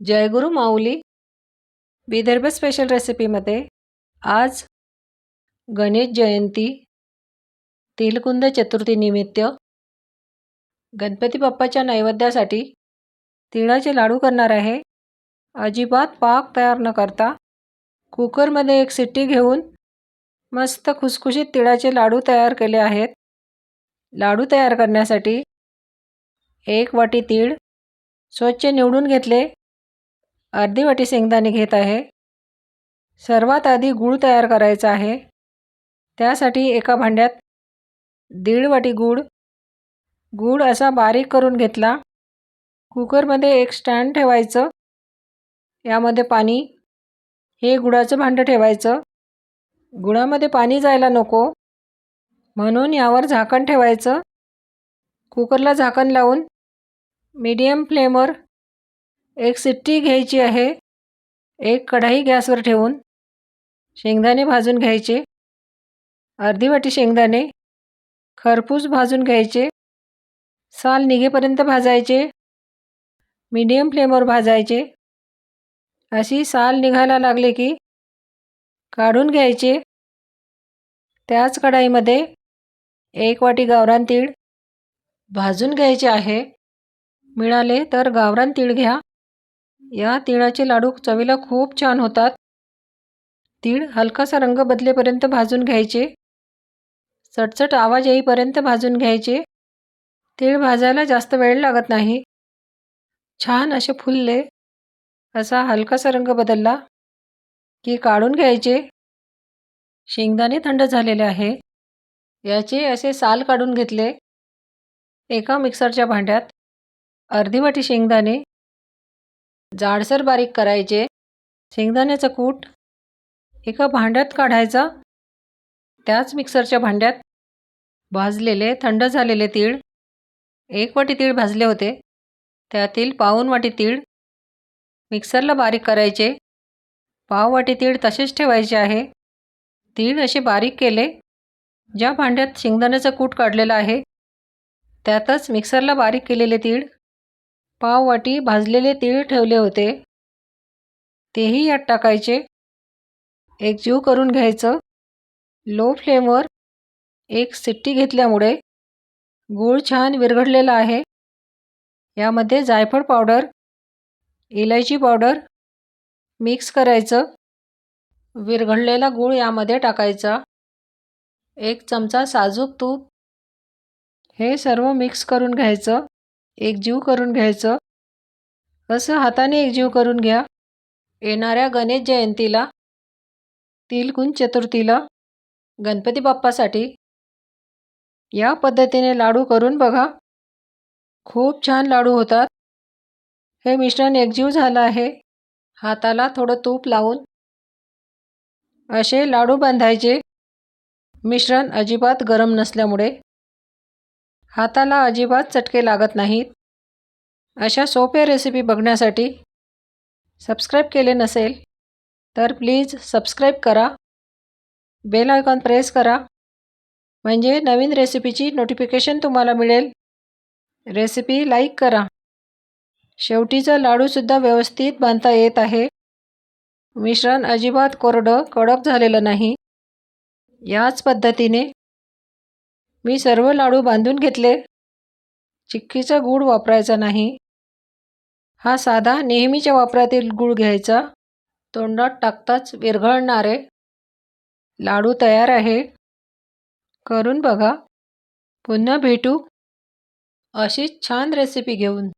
जयगुरु माऊली Vidarbha special रेसिपीमध्ये आज गणेश जयंती तिलकुंद चतुर्थीनिमित्त गणपती बाप्पाच्या नैवेद्यासाठी तिळाचे लाडू करणार आहे। अजिबात पाक तयार न करता कुकरमध्ये एक शिट्टी घेऊन मस्त खुसखुशीत तिळाचे लाडू तयार केले आहेत। लाडू तयार करण्यासाठी 1 वाटी तीळ स्वच्छ निवडून घेतले, अर्धी वाटी शेंगदाणे घेत आहे। सर्वात आधी गूळ तयार करायचा आहे। त्यासाठी एका भांड्यात 1.5 वाटी गूळ असा बारीक करून घेतला। कुकरमध्ये एक स्टँड ठेवायचं, यामध्ये पाणी, हे गुळाचं भांडं ठेवायचं। गुळामध्ये पाणी जायला नको म्हणून यावर झाकण ठेवायचं। कुकरला झाकण लावून मीडियम फ्लेमवर एक शिट्टी घ्यायची आहे। एक कढई गॅसवर ठेवून शेंगदाणे भाजून घ्यायचे। अर्धी वाटी शेंगदाणे खरपूस भाजून घ्यायचे, साल निघेपर्यंत भाजायचे, मीडियम फ्लेमवर भाजायचे। अशी साल निघायला लागले की काढून घ्यायचे। त्याच कढईमध्ये 1 वाटी गावरान तीळ भाजून घ्यायचे आहे। मिळाले तर गावरान तीळ घ्या, या तिळाचे लाडू चवीला खूप छान होतात। तीळ हलकासा रंग बदलेपर्यंत भाजून घ्यायचे, चटचट आवाज येईपर्यंत भाजून घ्यायचे। तीळ भाजायला जास्त वेळ लागत नाही। छान असे फुलले, असा हलकासा रंग बदलला की काढून घ्यायचे। शेंगदाणे थंड झालेले आहे, याचे असे साल काढून घेतले। एका मिक्सरच्या भांड्यात अर्धी वाटी शेंगदाणे जाडसर बारीक करायचे। शेंगदाण्याचा कूट एका भांड्यात काढायचा। त्याच मिक्सरच्या भांड्यात भाजलेले थंड झालेले तीळ, 1 वाटी तीळ भाजले होते, त्यातील पाऊण वाटी तीळ मिक्सरला बारीक करायचे। पाव वाटी तीळ तसेच ठेवायचे आहे। तीळ असे बारीक केले। ज्या भांड्यात शेंगदाण्याचा कूट काढलेला आहे त्यातच मिक्सरला बारीक केलेले तीळ, पाव वाटी भाजलेले तीळ ठेवले होते, तेही यात टाकायचे। एकजीव करून घ्यायचं। लो फ्लेमवर एक शिट्टी घेतल्यामुळे गूळ छान विरघळलेला आहे। यामध्ये जायफळ पावडर, इलायची पावडर मिक्स करायचं। विरघळलेला गूळ यामध्ये टाकायचा। 1 चमचा साजूक तूप, हे सर्व मिक्स करून घ्यायचं, एकजीव करून घ्यायचं। असं हाताने एकजीव करून घ्या। येणाऱ्या गणेश जयंतीला, तिलकुंद चतुर्थीला गणपती बाप्पासाठी या पद्धतीने लाडू करून बघा, खूप छान लाडू होतात। हे मिश्रण एकजीव झालं आहे। हाताला थोडं तूप लावून असे लाडू बांधायचे। मिश्रण अजिबात गरम नसल्यामुळे हाताला अजिबात चटके लागत नाहीत। अशा सोप्या रेसिपी बघण्यासाठी सबस्क्राईब केले नसेल तर प्लीज सबस्क्राईब करा, बेल आयकॉन प्रेस करा, म्हणजे नवीन रेसिपीची नोटिफिकेशन तुम्हाला मिळेल। रेसिपी लाईक करा। शेवटीचा लाडूसुद्धा व्यवस्थित बांधता येत आहे। मिश्रण अजिबात कोरडं कडक झालेलं नाही। याच पद्धतीने मी सर्व लाडू बांधून घेतले। चिक्कीचा गूळ वापरायचा नाही, हा साधा नेहमीच्या वापरातील गूळ घ्यायचा। तोंडात टाकताच विरघळणारे लाडू तयार आहे, करून बघा। पुन्हा भेटू अशीच छान रेसिपी घेऊन।